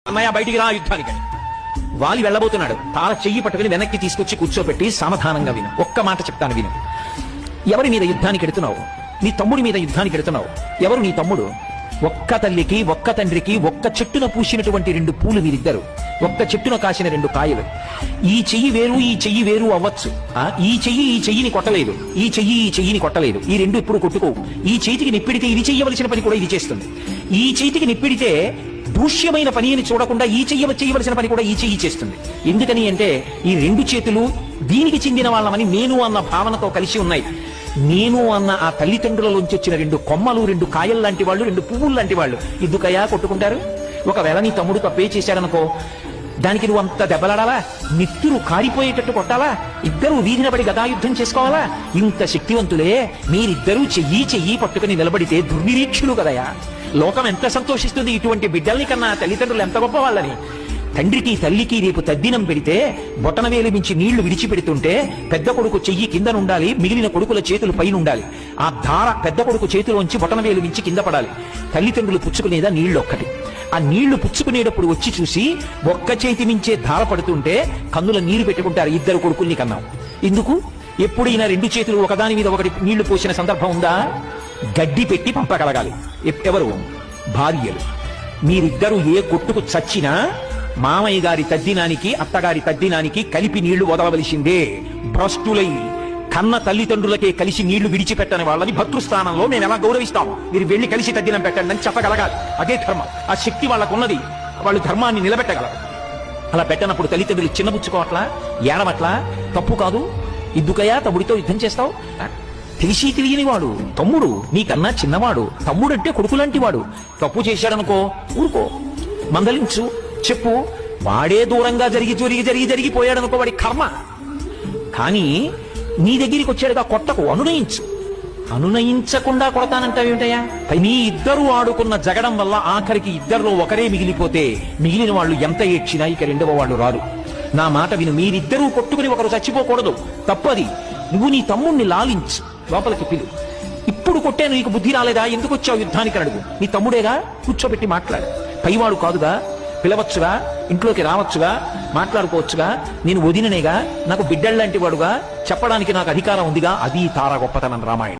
అన్నయ్య బయటికి రా యుద్ధానికి వాలి వెళ్ళబోతున్నాడు. తార చెయ్యి పట్టుకుని వెనక్కి తీసుకొచ్చి కూర్చోబెట్టి సమాధానంగా విను. ఒక్క మాట చెప్తాను విను. ఎవరి మీద యుద్ధానికి ఎడుతున్నావు? నీ తమ్ముడి మీద యుద్ధానికి ఎడుతున్నావు. ఎవరు నీ తమ్ముడు? ఒక్క తల్లికి ఒక్క తండ్రికి ఒక్క చెట్టున పూసినటువంటి రెండు పూలు వీరిద్దరు, ఒక్క చెట్టున కాసిన రెండు కాయలు. ఈ చెయ్యి వేరు ఈ చెయ్యి వేరు అవ్వచ్చు. ఈ చెయ్యిని కొట్టలేదు, ఈ చెయ్యిని కొట్టలేదు. ఈ రెండు ఎప్పుడు కొట్టుకోవు. ఈ చేతికి నిప్పిడితే ఇది చెయ్యవలసిన పని కూడా ఇది చేస్తుంది. ఈ చేతికి నిప్పిడితే దూష్యమైన పని అని చూడకుండా ఈ చెయ్యవలసిన పని కూడా ఈ చెయ్యి చేస్తుంది. ఎందుకని అంటే ఈ రెండు చేతులు దీనికి చెందిన వాళ్ళమని నేను అన్న భావనతో కలిసి ఉన్నాయి. నేను అన్న ఆ తల్లిదండ్రులలోంచి వచ్చిన రెండు కొమ్మలు, రెండు కాయలు లాంటి వాళ్ళు, రెండు పువ్వులు లాంటి వాళ్ళు ఎందుకయ్యా కొట్టుకుంటారు? ఒకవేళ నీ తమ్ముడు తప్పే చేశాడనుకో, దానికి నువ్వు అంత దెబ్బలాడాలా? నిత్తురు కారిపోయేటట్టు కొట్టాలా? ఇద్దరూ వీధిన పడి గదాయుద్ధం చేసుకోవాలా? ఇంత శక్తివంతులే మీరిద్దరూ చెయ్యి పట్టుకుని నిలబడితే దుర్నిరీక్షులు కదయా. లోకం ఎంత సంతోషిస్తుంది ఇటువంటి బిడ్డల్ని కన్నా తల్లిదండ్రులు ఎంత గొప్ప వాళ్ళని. తండ్రికి తల్లికి రేపు తద్దినం పెడితే బొటనవేలు మించి నీళ్లు విడిచిపెడుతుంటే పెద్ద కొడుకు చెయ్యి కిందనుండాలి, మిగిలిన కొడుకుల చేతులు పైన ఉండాలి. ఆ ధార పెద్ద కొడుకు చేతిలోంచి బొటనవేలు మించి కింద పడాలి. తల్లిదండ్రులు పుచ్చుకునేదా నీళ్లు ఒక్కటి. ఆ నీళ్లు పుచ్చుకునేటప్పుడు వచ్చి చూసి ఒక్క చేతి మించే ధార పడుతుంటే కన్నుల నీరు పెట్టుకుంటారు. ఇద్దరు కొడుకుల్ని కన్నాం. ఎందుకు? ఎప్పుడైనా రెండు చేతులు ఒకదాని మీద ఒకటి నీళ్లు పోసిన సందర్భం ఉందా? గడ్డి పెట్టి పంపగలగాలి. ఎవరు? భార్యలు. మీరిద్దరూ ఏ కొట్టుకు చచ్చినా మామయ్య గారి తద్దినానికి అత్తగారి తద్దినానికి కలిపి నీళ్లు వదలవలసిందే. భ్రష్టులై కన్న తల్లిదండ్రులకే కలిసి నీళ్లు విడిచిపెట్టని వాళ్ళని భర్తృస్థానంలో మేము ఎలా గౌరవిస్తాము? మీరు వెళ్లి కలిసి తద్దినం పెట్టండి అని చెప్పగలగాలి. అదే ధర్మం. ఆ శక్తి వాళ్ళకున్నది. వాళ్ళు ధర్మాన్ని నిలబెట్టగలరు. అలా పెట్టనప్పుడు తల్లిదండ్రులు చిన్నబుచ్చుకోవట్లా, ఏడవట్లా? తప్పు కాదు. ఎందుకయ్యా తమ్ముడితో యుద్ధం చేస్తావు? తెలిసి తెలియని వాడు తమ్ముడు, నీకన్నా చిన్నవాడు. తమ్ముడు అంటే కొడుకు లాంటి వాడు. తప్పు చేశాడనుకో, ఊరుకో, మందలించు, చెప్పు. వాడే దూరంగా జరిగిపోయాడనుకో, వాడి కర్మ. కానీ నీ దగ్గరికి వచ్చాడుగా, కొట్టకు, అనునయించు. అనునయించకుండా కొడతానంటావేమిటయా? నీ ఇద్దరు ఆడుకున్న జగడం వల్ల ఆఖరికి ఇద్దరిలో ఒకరే మిగిలిపోతే మిగిలిన వాళ్ళు ఎంత ఏడ్చినా ఇక రెండవ వాళ్ళు రారు. నా మాట విను. మీరిద్దరూ కొట్టుకుని ఒకరు చచ్చిపోకూడదు. తప్పది. నువ్వు నీ తమ్ముణ్ణి లాలించు, లోపలికి పిలు. ఇప్పుడు కొట్టాను, నీకు బుద్ధి రాలేదా? ఎందుకు వచ్చావు యుద్ధానికి అడుగు. నీ తమ్ముడేగా, కూర్చోబెట్టి మాట్లాడు. పైవాడు కాదుగా, పిలవచ్చుగా, ఇంట్లోకి రావచ్చుగా, మాట్లాడుకోవచ్చుగా. నేను వదిననేగా, నాకు బిడ్డల్లాంటి వాడుగా, చెప్పడానికి నాకు అధికారం ఉందిగా. అది తార గొప్పతనం రామాయణం.